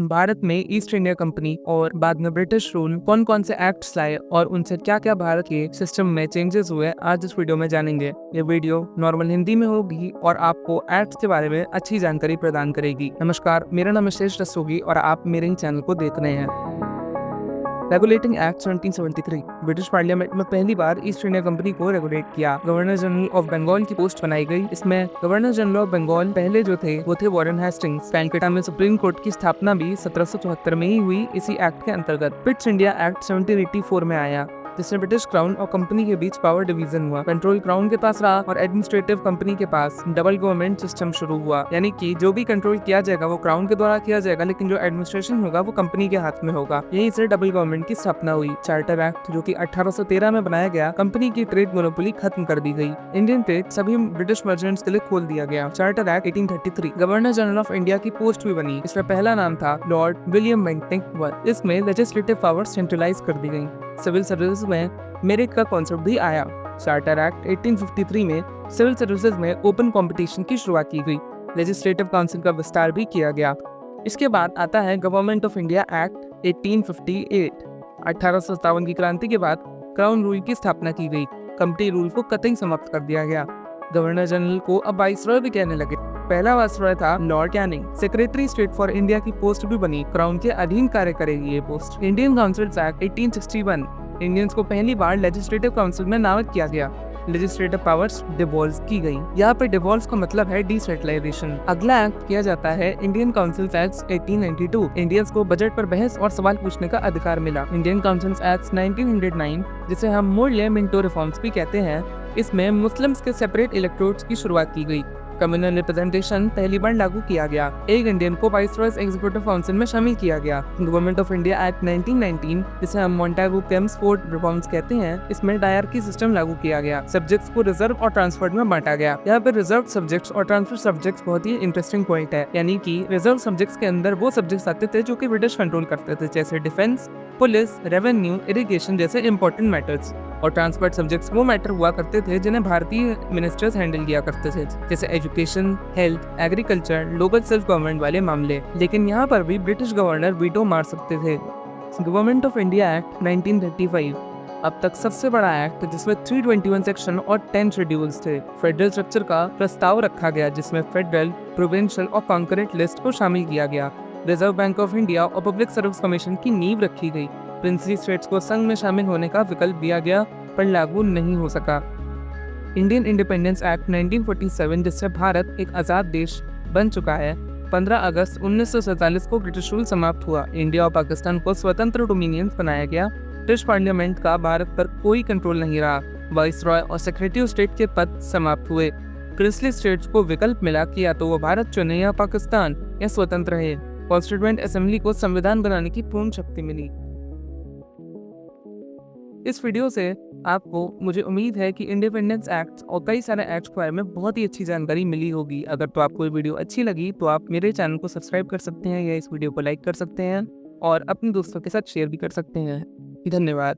भारत में east India company और बाद में ब्रिटिश रूल कौन कौन से एक्ट्स लाए और उनसे क्या क्या भारत के सिस्टम में चेंजेस हुए, आज इस वीडियो में जानेंगे। ये वीडियो नॉर्मल हिंदी में होगी और आपको एक्ट्स के बारे में अच्छी जानकारी प्रदान करेगी। नमस्कार, मेरा नाम शेष रस्तोगी और आप मेरे ही चैनल को देख रहे हैं। Regulating act 1773। ब्रिटिश पार्लियामेंट में पहली बार ईस्ट इंडिया कंपनी को रेगुलेट किया। गवर्नर जनरल ऑफ बंगाल की पोस्ट बनाई गई। इसमें गवर्नर जनरल ऑफ बंगाल पहले जो थे वो थे वॉरेन हेस्टिंग्स। कैलकाटा में सुप्रीम कोर्ट की स्थापना भी 1774 में ही हुई इसी एक्ट के अंतर्गत। पिट्स इंडिया एक्ट 1784 में आया, जिससे ब्रिटिश क्राउन और कंपनी के बीच पावर डिवीजन हुआ। कंट्रोल क्राउन के पास रहा और एडमिनिस्ट्रेटिव कंपनी के पास डबल गवर्नमेंट सिस्टम शुरू हुआ, यानी कि जो भी कंट्रोल किया जाएगा वो क्राउन के द्वारा किया जाएगा, लेकिन जो एडमिनिस्ट्रेशन होगा वो कंपनी के हाथ में होगा। यहीं से डबल गवर्नमेंट की स्थापना हुई। चार्टर एक्ट जो कि 1813 में बनाया गया, कंपनी की ट्रेड मोनोपोली खत्म कर दी गई। इंडियन ट्रेड सभी ब्रिटिश मर्चेंट्स के लिए खोल दिया गया। Charter act 1833। Governor general of India की पोस्ट भी बनी। इसका पहला नाम था लॉर्ड विलियम बेंटिंक I। इसमें लेजिस्लेटिव पावर सेंट्रलाइज कर दी गई। सिविल सर्विस में मेरिट का कॉन्सेप्ट भी आया। चार्टर एक्ट 1853 में सिविल सर्विसेज में ओपन कंपटीशन की शुरुआत की गई। लेजिस्लेटिव काउंसिल का विस्तार भी किया गया। इसके बाद आता है गवर्नमेंट ऑफ इंडिया एक्ट 1858। 1857 की क्रांति के बाद क्राउन रूल की स्थापना की गई। कंपनी रूल को कतई समाप्त कर दिया गया। गवर्नर जनरल को अब वाइसरॉय भी कहने लगे। पहला वाइसरॉय था Lord Canning. Secretary state for India की पोस्ट भी बनी। क्राउन के अधीन कार्य करेगी ये post. Indian councils act 1861। Indians को पहली बार लेजिस्लेटिव काउंसिल में नामित किया गया। लेजिस्लेटिव पावर्स डिवॉल्व की गई। यहाँ पे डिवॉल्व का मतलब है डिसेंट्रलाइजेशन। अगला एक्ट किया जाता है इंडियन काउंसिल एक्ट 1892। इंडियंस को बजट पर बहस और सवाल पूछने का अधिकार मिला। इंडियन काउंसिल एक्ट 1909, जिसे हम मोरले मिंटो रिफॉर्म्स भी कहते हैं, इसमें मुस्लिम्स के सेपरेट इलेक्टोरेट्स की शुरुआत की गई। कम्युनल रिप्रेजेंटेशन पहली बार लागू किया गया। एक इंडियन को वाइसरॉयज एग्जीक्यूटिव काउंसिल में शामिल किया गया। गवर्नमेंट ऑफ इंडिया एक्ट 1919, जिसे हम मोंटेगू चेम्सफोर्ड रिफॉर्म्स कहते हैं, इसमें डायरकी सिस्टम लागू किया गया। सब्जेक्ट्स को रिजर्व और ट्रांसफर्ड में बांटा गया। यहाँ पे रिजर्व सब्जेक्ट्स और ट्रांसफर सब्जेक्ट्स बहुत ही इंटरेस्टिंग पॉइंट है, यानी कि रिजर्व सब्जेक्ट्स के अंदर वो सब्जेक्ट्स आते थे जो कि ब्रिटिश कंट्रोल करते थे, जैसे डिफेंस, पुलिस, रेवेन्यू, इरिगेशन जैसे इंपॉर्टेंट मैटर्स। और ट्रांसफर्ड सब्जेक्ट्स वो मैटर हुआ करते थे जिन्हें भारतीय मिनिस्टर्स हैंडल किया करते थे, जैसे education, health, agriculture, local self government वाले मामले। लेकिन यहाँ पर भी ब्रिटिश गवर्नर वीटो मार सकते थे। गवर्नमेंट ऑफ इंडिया एक्ट 1935 अब तक सबसे बड़ा एक्ट, जिसमें 321 सेक्शन और 10 शेड्यूल्स थे। फेडरल स्ट्रक्चर का प्रस्ताव रखा गया, जिसमें फेडरल, प्रोविंशियल और कॉन्करेंट लिस्ट को शामिल किया गया। रिजर्व बैंक ऑफ इंडिया और पब्लिक सर्विस कमीशन की नींव रखी गई। प्रिंसली स्टेट्स को संघ में शामिल होने का विकल्प दिया गया, पर लागू नहीं हो सका। इंडियन इंडिपेंडेंस एक्ट 1947, जिससे भारत एक आज़ाद देश बन चुका है। 15 अगस्त 1947 को ब्रिटिश रूल समाप्त हुआ। इंडिया और पाकिस्तान को स्वतंत्र डोमिनियंस बनाया गया। ब्रिटिश पार्लियामेंट का भारत पर कोई कंट्रोल नहीं रहा। वाइसरॉय और सेक्रेटरी ऑफ स्टेट के पद समाप्त हुए। प्रिंसली स्टेट्स को विकल्प मिला कि या तो वो भारत चुने या पाकिस्तान, या स्वतंत्र रहे। कॉन्स्टिट्यूएंट असेंबली को संविधान बनाने की पूर्ण शक्ति मिली। इस वीडियो से आपको, मुझे उम्मीद है कि इंडिपेंडेंस एक्ट और कई सारे एक्ट्स के बारे में बहुत ही अच्छी जानकारी मिली होगी। अगर तो आपको ये वीडियो अच्छी लगी तो आप मेरे चैनल को सब्सक्राइब कर सकते हैं या इस वीडियो को लाइक कर सकते हैं और अपने दोस्तों के साथ शेयर भी कर सकते हैं। धन्यवाद।